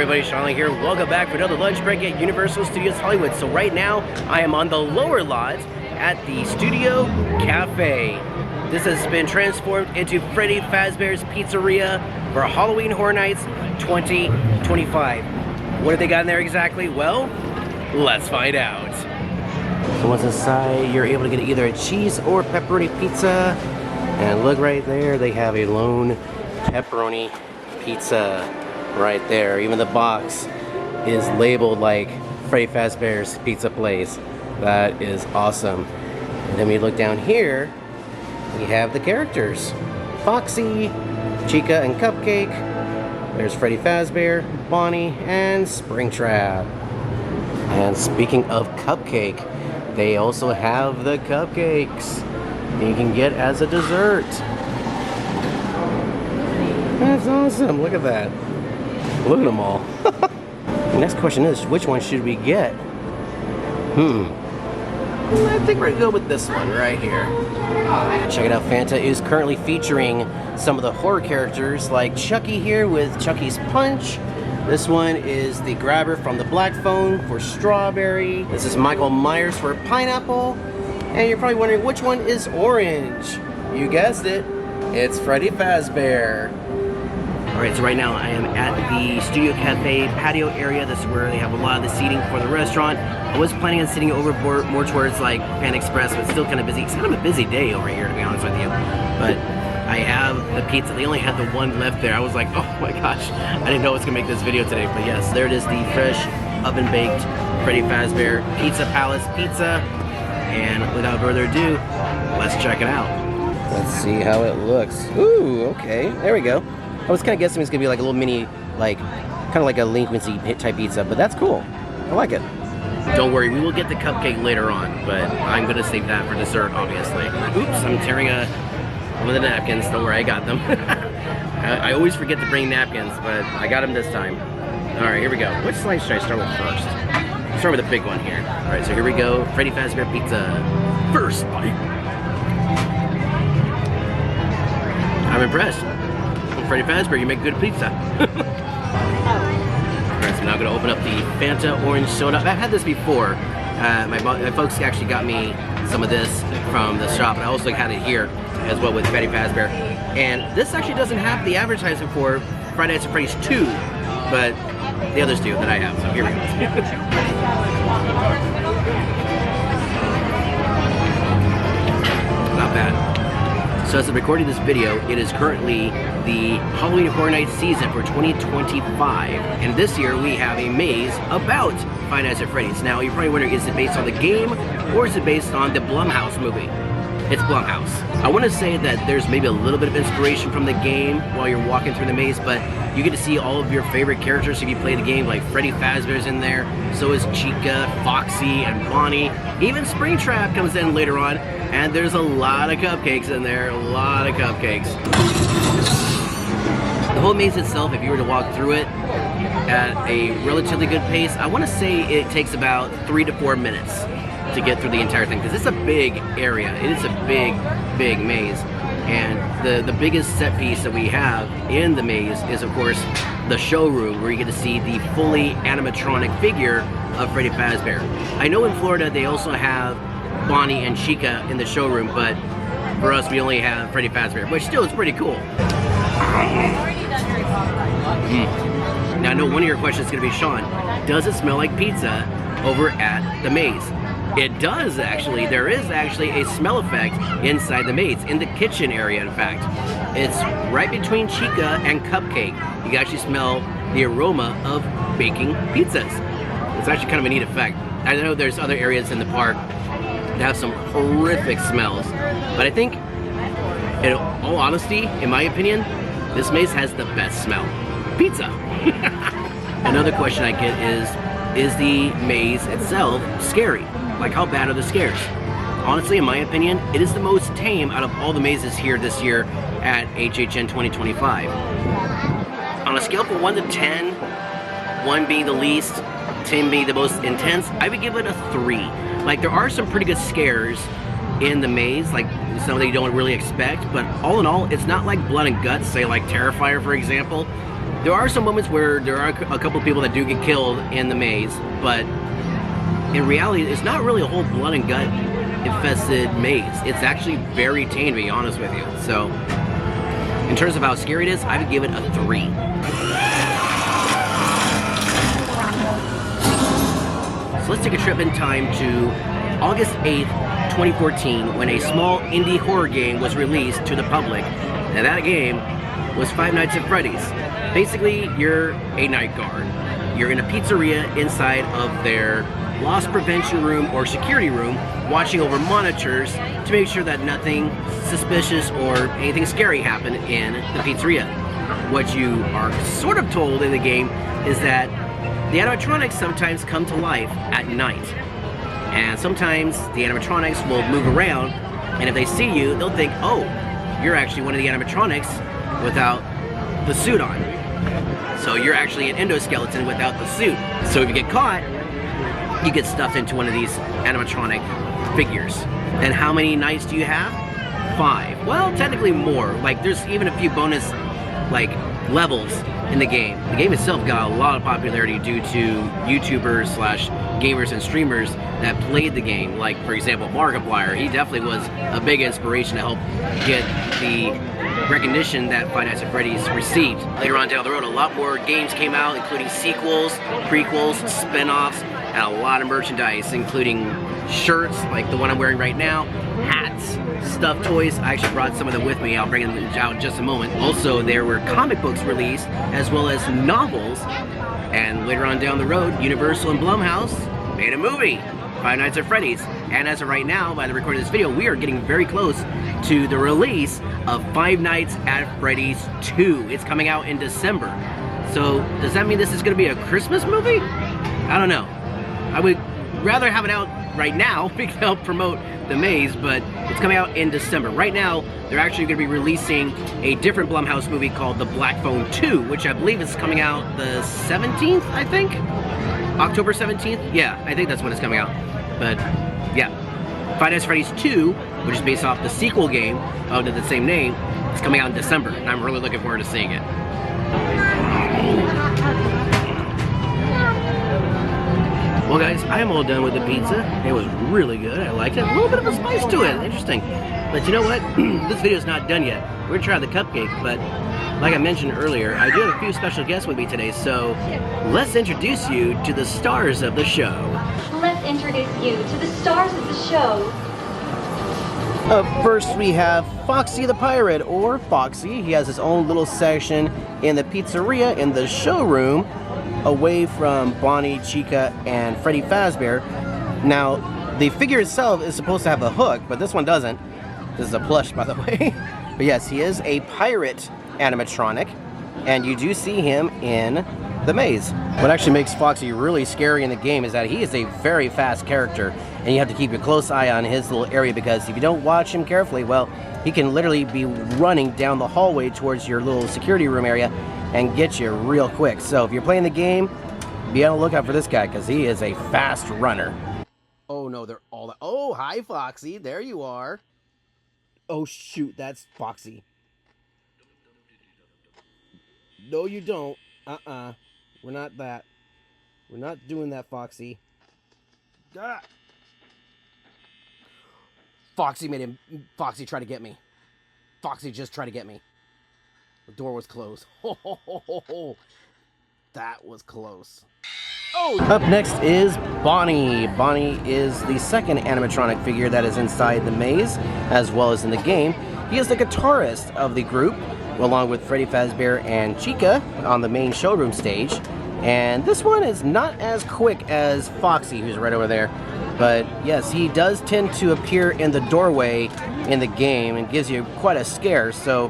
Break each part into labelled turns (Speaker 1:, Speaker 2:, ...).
Speaker 1: everybody, Shaun here. Welcome back for another lunch break at Universal Studios Hollywood. So right now, I am on the lower lot at the Studio Cafe. This has been transformed into Freddy Fazbear's Pizzeria for Halloween Horror Nights 2025. What have they got in there exactly? Well, let's find out. So once inside, you're able to get either a cheese or pepperoni pizza. And look right there, they have a lone pepperoni pizza right there. Even the box is labeled like Freddy Fazbear's Pizza Place. That is awesome. And then we look down here, we have the characters. Foxy, Chica, and Cupcake. There's Freddy Fazbear, Bonnie, and Springtrap. And speaking of Cupcake, they also have the cupcakes you can get as a dessert. That's awesome. Look at that. Look at them all. The next question is, which one should we get? I think we're gonna go with this one right here. Check it out, Fanta is currently featuring some of the horror characters like Chucky here with Chucky's Punch. This one is the grabber from the Black Phone for Strawberry. This is Michael Myers for Pineapple. And you're probably wondering which one is orange. You guessed it, it's Freddy Fazbear. Alright, so right now I am at the Studio Cafe patio area. This is where they have a lot of the seating for the restaurant. I was planning on sitting over more towards like Pan Express, but it's still kind of busy. It's kind of a busy day over here, to be honest with you. But I have the pizza. They only had the one left there. I was like, oh my gosh, I didn't know I was gonna make this video today. But yes, there it is, the fresh oven-baked Freddy Fazbear Pizza Palace Pizza. And without further ado, let's check it out. Let's see how it looks. Ooh, okay, there we go. I was kind of guessing it's gonna be like a little mini, like, kind of like a Linquency type pizza, but that's cool. I like it. Don't worry, we will get the cupcake later on, but I'm gonna save that for dessert, obviously. Oops, I'm tearing one of the napkins. Don't worry, I got them. I always forget to bring napkins, but I got them this time. All right, here we go. Which slice should I start with first? Start with the big one here. All right, so here we go. Freddy Fazbear Pizza. First bite. I'm impressed. Freddy Fazbear, you make good pizza. Alright, so now I'm going to open up the Fanta Orange Soda. I've had this before. My folks actually got me some of this from the shop, and I also had it here as well with Freddy Fazbear. And this actually doesn't have the advertisement for Friday Nights at Freddy's 2, but the others do that I have, so here we go. Not bad. So as I'm recording this video, it is currently the Halloween Horror Nights season for 2025. And this year we have a maze about Five Nights at Freddy's. Now you're probably wondering, is it based on the game or is it based on the Blumhouse movie? It's Blumhouse. I want to say that there's maybe a little bit of inspiration from the game while you're walking through the maze, but you get to see all of your favorite characters if you play the game, like Freddy Fazbear's in there, so is Chica, Foxy, and Bonnie. Even Springtrap comes in later on, and there's a lot of cupcakes in there, a lot of cupcakes. The whole maze itself, if you were to walk through it at a relatively good pace, I want to say it takes about 3 to 4 minutes to get through the entire thing, because it's a big area. It is a big, big maze. And the biggest set piece that we have in the maze is, of course, the showroom, where you get to see the fully animatronic figure of Freddy Fazbear. I know in Florida they also have Bonnie and Chica in the showroom, but for us we only have Freddy Fazbear, which still is pretty cool. Now I know one of your questions is going to be, Shaun, does it smell like pizza over at the maze? It does actually. There is actually a smell effect inside the maze, in the kitchen area in fact. It's right between Chica and Cupcake. You can actually smell the aroma of baking pizzas. It's actually kind of a neat effect. I know there's other areas in the park that have some horrific smells, but I think, in all honesty, in my opinion, this maze has the best smell. Pizza. Another question I get is the maze itself scary? Like, how bad are the scares? Honestly, in my opinion, it is the most tame out of all the mazes here this year at HHN 2025. On a scale from 1 to 10, 1 being the least, 10 being the most intense, I would give it a 3. Like, there are some pretty good scares in the maze, like some that you don't really expect, but all in all, it's not like blood and guts, say like Terrifier, for example. There are some moments where there are a couple of people that do get killed in the maze, but in reality, it's not really a whole blood and gut infested maze. It's actually very tame, to be honest with you. So, in terms of how scary it is, I would give it a 3. So let's take a trip in time to August 8th, 2014, when a small indie horror game was released to the public. And that game was Five Nights at Freddy's. Basically, you're a night guard. You're in a pizzeria inside of their loss prevention room or security room, watching over monitors to make sure that nothing suspicious or anything scary happened in the pizzeria. What you are sort of told in the game is that the animatronics sometimes come to life at night. And sometimes the animatronics will move around, and if they see you, they'll think, oh, you're actually one of the animatronics without the suit on. So you're actually an endoskeleton without the suit. So if you get caught, you get stuffed into one of these animatronic figures. And how many nights do you have? 5. Well, technically more. Like, there's even a few bonus, like, levels in the game. The game itself got a lot of popularity due to YouTubers slash gamers and streamers that played the game. Like, for example, Markiplier. He definitely was a big inspiration to help get the recognition that Five Nights at Freddy's received. Later on down the road, a lot more games came out, including sequels, prequels, spin-offs, and a lot of merchandise, including shirts, like the one I'm wearing right now, hats, stuffed toys. I actually brought some of them with me. I'll bring them out in just a moment. Also, there were comic books released, as well as novels. And later on down the road, Universal and Blumhouse made a movie, Five Nights at Freddy's. And as of right now, by the recording of this video, we are getting very close to the release of Five Nights at Freddy's 2. It's coming out in December. So, does that mean this is going to be a Christmas movie? I don't know. I would rather have it out right now because it'll promote the maze, but it's coming out in December. Right now, they're actually going to be releasing a different Blumhouse movie called The Black Phone 2, which I believe is coming out the 17th, I think? October 17th? Yeah, I think that's when it's coming out. But, yeah. Five Nights at Freddy's 2, which is based off the sequel game of the same name, is coming out in December, and I'm really looking forward to seeing it. Well guys, I am all done with the pizza. It was really good. I liked it. A little bit of a spice to it. Interesting. But you know what? This video is not done yet. We're gonna try the cupcake, but like I mentioned earlier, I do have a few special guests with me today, so let's introduce you to the stars of the show.
Speaker 2: Let's introduce you to the stars of the show.
Speaker 1: Up first we have Foxy the Pirate, or Foxy. He has his own little section in the pizzeria in the showroom, away from Bonnie, Chica, and Freddy Fazbear. Now, the figure itself is supposed to have a hook, but this one doesn't. This is a plush, by the way. But yes, he is a pirate animatronic, and you do see him in the maze. What actually makes Foxy really scary in the game is that he is a very fast character, and you have to keep a close eye on his little area, because if you don't watch him carefully, well, he can literally be running down the hallway towards your little security room area and get you real quick. So if you're playing the game, be on the lookout for this guy, because he is a fast runner. Oh no, they're all... Oh, hi Foxy, there you are. Oh shoot, that's Foxy. No you don't. We're not that. We're not doing that, Foxy. Ah! Foxy try to get me. Foxy just tried to get me. The door was closed. Ho, ho, ho, ho, ho. That was close. Oh! Up next is Bonnie. Bonnie is the second animatronic figure that is inside the maze, as well as in the game. He is the guitarist of the group, along with Freddy Fazbear and Chica on the main showroom stage. And this one is not as quick as Foxy, who's right over there. But yes, he does tend to appear in the doorway in the game and gives you quite a scare. So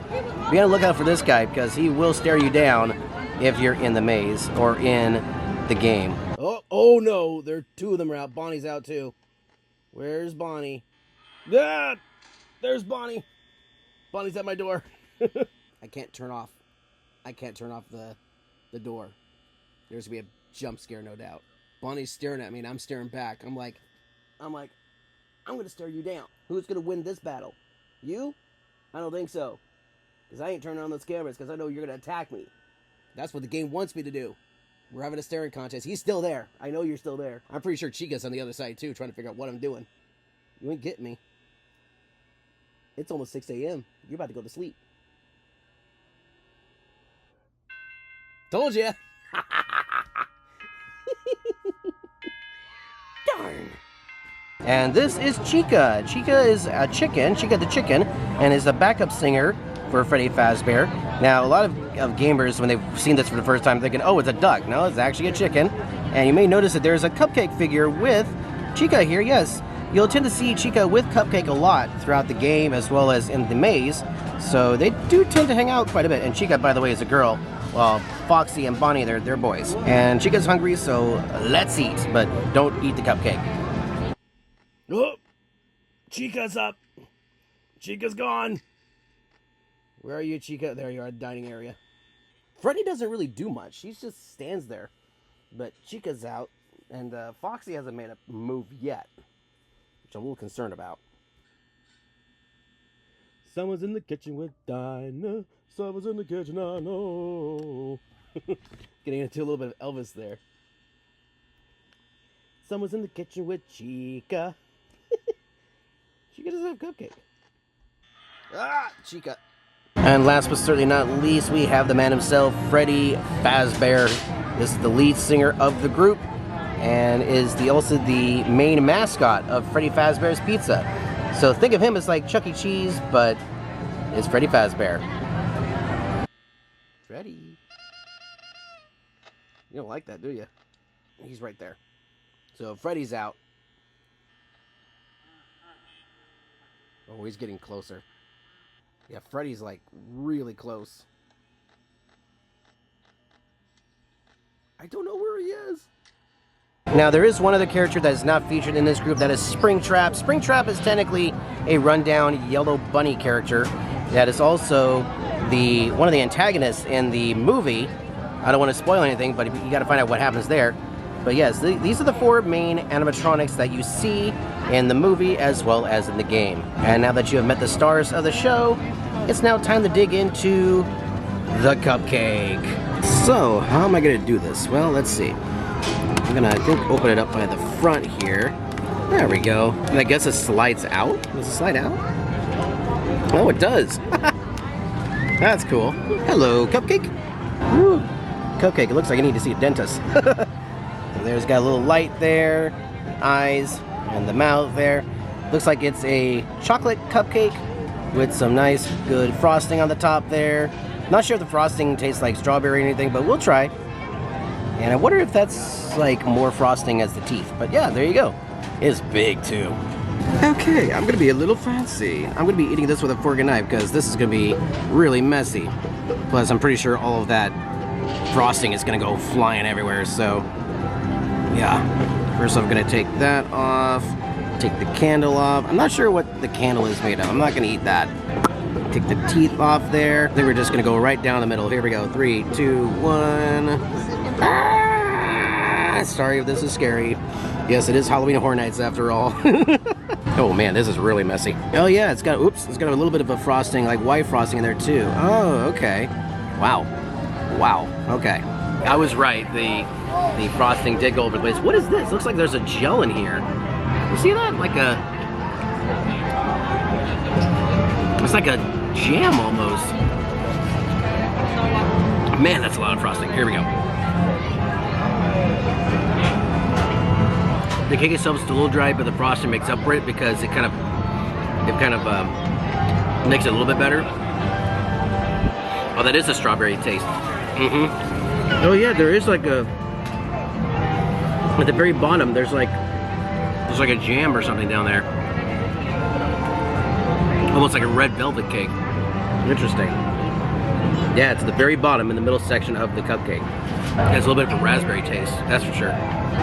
Speaker 1: be on the lookout for this guy, because he will stare you down if you're in the maze or in the game. Oh no, two of them are out. Bonnie's out too. Where's Bonnie? Ah, there's Bonnie. Bonnie's at my door. I can't turn off the door. There's gonna be a jump scare, no doubt. Bonnie's staring at me and I'm staring back. I'm like, I'm gonna stare you down. Who's gonna win this battle? You? I don't think so. Because I ain't turning on those cameras, because I know you're gonna attack me. That's what the game wants me to do. We're having a staring contest. He's still there. I know you're still there. I'm pretty sure Chica's on the other side, too, trying to figure out what I'm doing. You ain't getting me. It's almost 6 a.m. You're about to go to sleep. Told ya! Darn! And this is Chica. Chica is a chicken, Chica the chicken, and is a backup singer for Freddy Fazbear. Now, a lot of gamers, when they've seen this for the first time, thinking, oh, it's a duck. No, it's actually a chicken. And you may notice that there's a Cupcake figure with Chica here, yes. You'll tend to see Chica with Cupcake a lot throughout the game, as well as in the maze. So they do tend to hang out quite a bit. And Chica, by the way, is a girl. Well, Foxy and Bonnie, they're boys. And Chica's hungry, so let's eat. But don't eat the cupcake. Oh, Chica's up. Chica's gone. Where are you, Chica? There you are, dining area. Freddy doesn't really do much. He just stands there. But Chica's out, and Foxy hasn't made a move yet, which I'm a little concerned about. Someone's in the kitchen with Dinah. Someone's in the kitchen, I know. Getting into a little bit of Elvis there. Someone's in the kitchen with Chica. Chica doesn't have Cupcake. Ah, Chica. And last but certainly not least, we have the man himself, Freddy Fazbear. This is the lead singer of the group and is also the main mascot of Freddy Fazbear's Pizza. So think of him as like Chuck E. Cheese, but it's Freddy Fazbear. Freddy. You don't like that, do you? He's right there. So Freddy's out. Oh, he's getting closer. Yeah, Freddy's like really close. I don't know where he is. Now, there is one other character that is not featured in this group. That is Springtrap. Springtrap is technically a rundown yellow bunny character. That is also one of the antagonists in the movie. I don't want to spoil anything, but you got to find out what happens there. But yes, these are the 4 main animatronics that you see in the movie as well as in the game. And now that you have met the stars of the show, it's now time to dig into the cupcake. So, how am I going to do this? Well, let's see. I'm going to, I think, open it up by the front here. There we go. And I guess it slides out? Does it slide out? Oh, it does. That's cool. Hello, Cupcake. Woo. Cupcake, it looks like I need to see a dentist. And there's got a little light there, eyes, and the mouth there. Looks like it's a chocolate cupcake with some nice, good frosting on the top there. Not sure if the frosting tastes like strawberry or anything, but we'll try. And I wonder if that's like more frosting as the teeth. But yeah, there you go. It's big too. Okay, I'm gonna be a little fancy. I'm gonna be eating this with a fork and knife because this is gonna be really messy. Plus, I'm pretty sure all of that frosting is gonna go flying everywhere, so yeah. First I'm gonna take that off, take the candle off. I'm not sure what the candle is made of. I'm not gonna eat that. Take the teeth off there. Then we're just gonna go right down the middle. Here we go. 3, 2, 1. Ah! Sorry if this is scary. Yes, it is Halloween Horror Nights after all. Oh man, this is really messy. Oh yeah, it's got a little bit of a frosting, like white frosting in there too. Oh, okay. Wow. Wow. Okay. I was right. The frosting did go over the place. What is this? Looks like there's a gel in here. You see that? It's like a jam almost. Man, that's a lot of frosting. Here we go. The cake itself is a little dry, but the frosting makes up for it because it kind of makes it a little bit better. Oh, that is a strawberry taste. Oh yeah, there is like at the very bottom. There's like a jam or something down there. Almost like a red velvet cake. Interesting. Yeah, it's at the very bottom in the middle section of the cupcake. It has a little bit of a raspberry taste, that's for sure.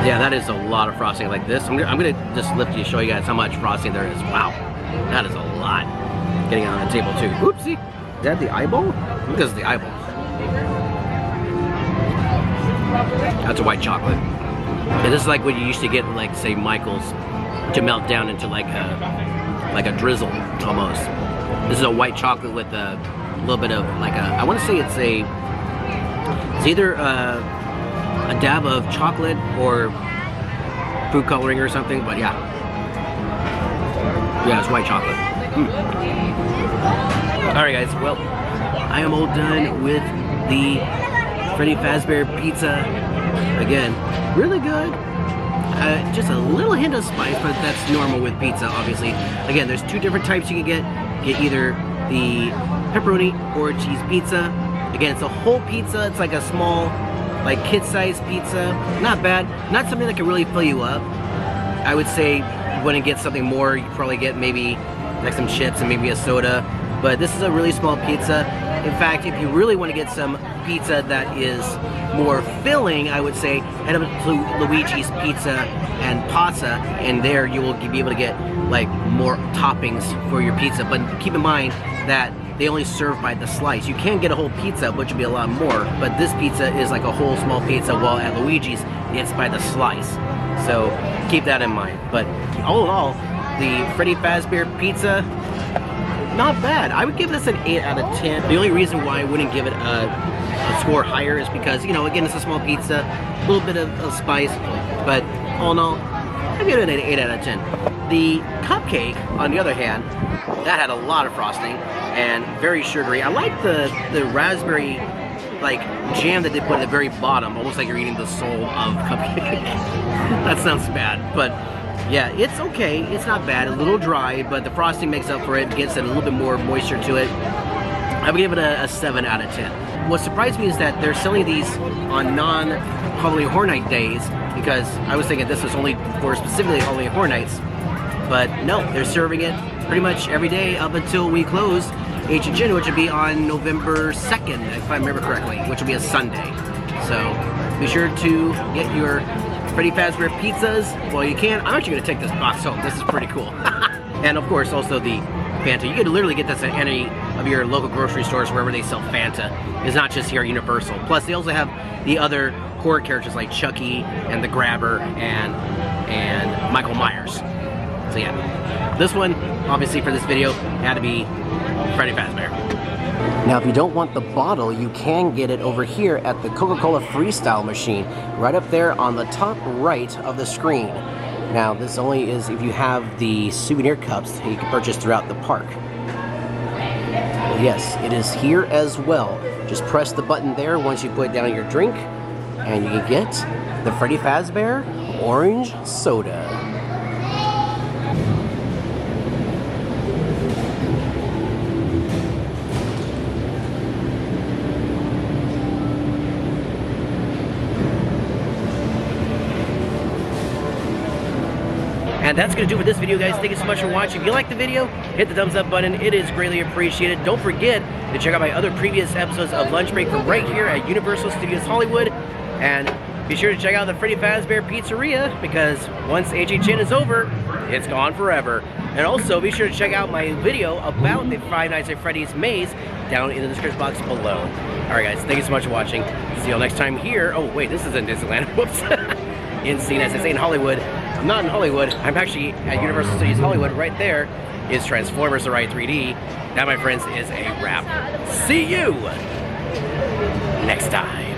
Speaker 1: Yeah, that is a lot of frosting like this. I'm gonna just lift you to show you guys how much frosting there is. Wow, that is a lot. Getting it on the table too. Oopsie. Is that the eyeball? I think this is the eyeball. That's a white chocolate. And this is like what you used to get, like, say, Michael's, to melt down into like a drizzle almost. This is a white chocolate with a little bit of like I want to say it's It's either a dab of chocolate or food coloring or something, but yeah. Yeah, it's white chocolate. Alright guys, well, I am all done with the Freddy Fazbear pizza. Again, really good. Just a little hint of spice, but that's normal with pizza, obviously. Again, there's two different types you can get. Get either the pepperoni or cheese pizza. Again, it's a whole pizza. It's like a small, like kid-sized pizza. Not bad. Not something that can really fill you up. I would say you want to get something more. You probably get maybe like some chips and maybe a soda. But this is a really small pizza. In fact, if you really want to get some pizza that is more filling, I would say head up to Luigi's Pizza and Pasta, and there you will be able to get like more toppings for your pizza. But keep in mind that they only serve by the slice. You can get a whole pizza, which would be a lot more, but this pizza is like a whole small pizza, while at Luigi's, it's by the slice. So keep that in mind. But all in all, the Freddy Fazbear pizza, not bad. I would give this an 8 out of 10. The only reason why I wouldn't give it a score higher is because, you know, again, it's a small pizza, a little bit of spice, but all in all, I'd give it an 8 out of 10. The Cupcake, on the other hand, that had a lot of frosting and very sugary. I like the raspberry like jam that they put at the very bottom, almost like you're eating the soul of Cupcake. That sounds bad, but yeah, it's okay. It's not bad. A little dry, but the frosting makes up for it. Gets a little bit more moisture to it. I would give it a 7 out of 10. What surprised me is that they're selling these on non-Halloween Horror Night days, because I was thinking this was only for specifically Halloween Horror Nights. But no, they're serving it pretty much every day up until we close H&J, which would be on November 2nd, if I remember correctly, which will be a Sunday. So be sure to get your Freddy Fazbear pizzas while you can. I'm actually going to take this box home. This is pretty cool. And of course, also the Fanta. You can literally get this at any of your local grocery stores wherever they sell Fanta. It's not just here at Universal. Plus, they also have the other horror characters like Chucky and the Grabber and Michael Myers. So yeah, this one, obviously for this video, had to be Freddy Fazbear. Now, if you don't want the bottle, you can get it over here at the Coca-Cola Freestyle machine, right up there on the top right of the screen. Now, this only is if you have the souvenir cups that you can purchase throughout the park. But yes, it is here as well. Just press the button there once you put down your drink, and you can get the Freddy Fazbear Orange Soda. And that's going to do it for this video, guys. Thank you so much for watching. If you like the video, hit the thumbs up button. It is greatly appreciated. Don't forget to check out my other previous episodes of Lunch Break from right here at Universal Studios Hollywood. And be sure to check out the Freddy Fazbear Pizzeria, because once HHN is over, it's gone forever. And also, be sure to check out my video about the Five Nights at Freddy's maze down in the description box below. Alright guys, thank you so much for watching. See you all next time here. Oh wait, this isn't Disneyland. Whoops. In CNSS in Hollywood. I'm not in Hollywood. I'm actually at Universal Studios Hollywood. Right there is Transformers The Ride 3D. That, my friends, is a wrap. See you next time.